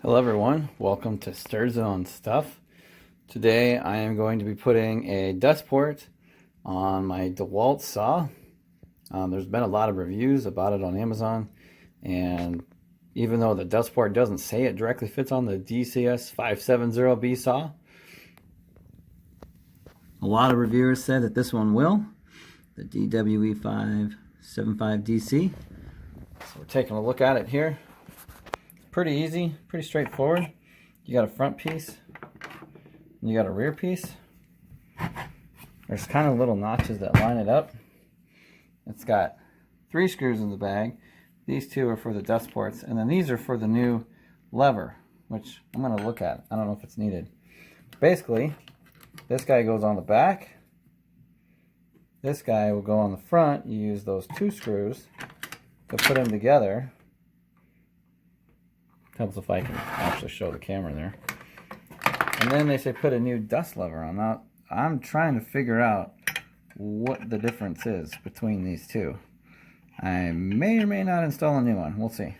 Hello everyone, welcome to Stir Zone Stuff. Today I am going to be putting a dust port on my Dewalt saw. There's been a lot of reviews about it on Amazon, and even though the dust port doesn't say it directly fits on the DCS570b Saw, a lot of reviewers said that this one will, the DWE575DC. So we're taking a look at it here. Pretty easy, pretty straightforward. You got a front piece, and you got a rear piece. There's kind of little notches that line it up. It's got 3 screws in the bag. These 2 are for the dust ports, and then these are for the new lever, which I'm going to look at. I don't know if it's needed. Basically, this guy goes on the back. This guy will go on the front. You use those 2 screws to put them together. Helps if I can actually show the camera there. And then they say put a new dust lever on. Now, I'm trying to figure out what the difference is between these 2. I may or may not install a new one. We'll see.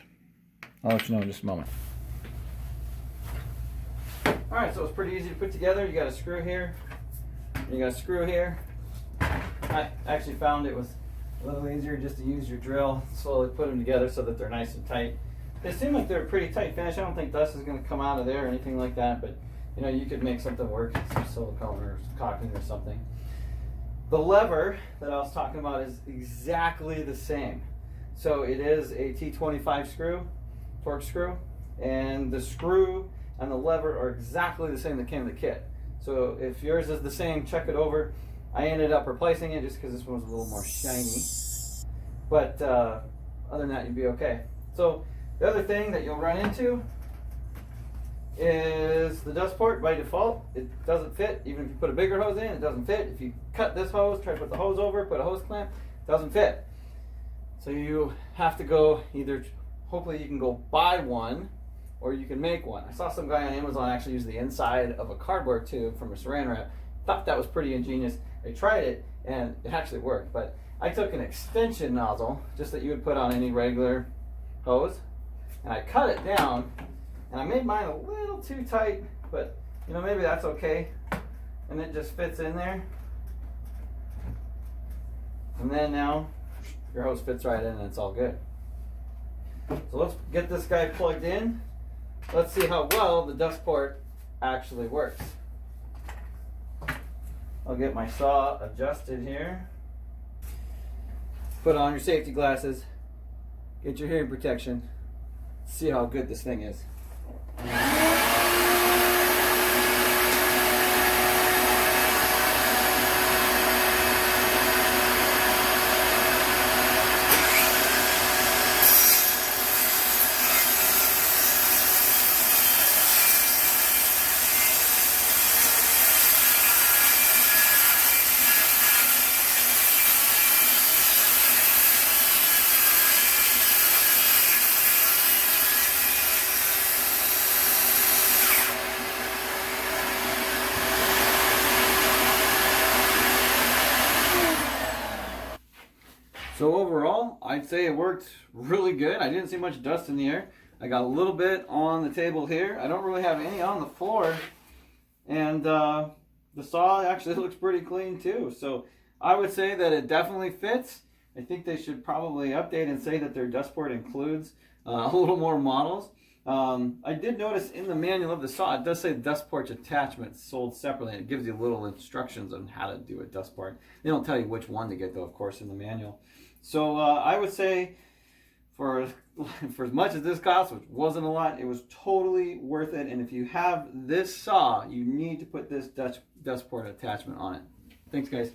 I'll let you know in just a moment. Alright, so it's pretty easy to put together. You got a screw here. You got a screw here. I actually found it was a little easier just to use your drill, slowly put them together so that they're nice and tight. They seem like they're a pretty tight finish. I don't think dust is going to come out of there or anything like that, but you know, you could make something work, some silicone or caulking or something. The lever that I was talking about is exactly the same. So it is a T25 screw, torque screw, and the screw and the lever are exactly the same that came in the kit. So if yours is the same, check it over. I ended up replacing it just because this one was a little more shiny. But other than that, you'd be okay. So the other thing that you'll run into is the dust port. By default, it doesn't fit. Even if you put a bigger hose in, it doesn't fit. If you cut this hose, try to put the hose over, put a hose clamp, it doesn't fit. So you have to go either, hopefully you can go buy one, or you can make one. I saw some guy on Amazon actually use the inside of a cardboard tube from a saran wrap. Thought that was pretty ingenious. I tried it and it actually worked, but I took an extension nozzle, just that you would put on any regular hose, and I cut it down, and I made mine a little too tight, but you know, maybe that's okay. And it just fits in there. And then now your hose fits right in and it's all good. So let's get this guy plugged in. Let's see how well the dust port actually works. I'll get my saw adjusted here. Put on your safety glasses. Get your hearing protection. See how good this thing is. So overall, I'd say it worked really good. I didn't see much dust in the air. I got a little bit on the table here. I don't really have any on the floor. And the saw actually looks pretty clean too. So I would say that it definitely fits. I think they should probably update and say that their dust port includes a little more models. I did notice in the manual of the saw, it does say dust port attachment sold separately. It gives you little instructions on how to do a dust port. They don't tell you which one to get though, of course, in the manual. So I would say for as much as this cost, which wasn't a lot, it was totally worth it. And if you have this saw, you need to put this dust port attachment on it. Thanks, guys.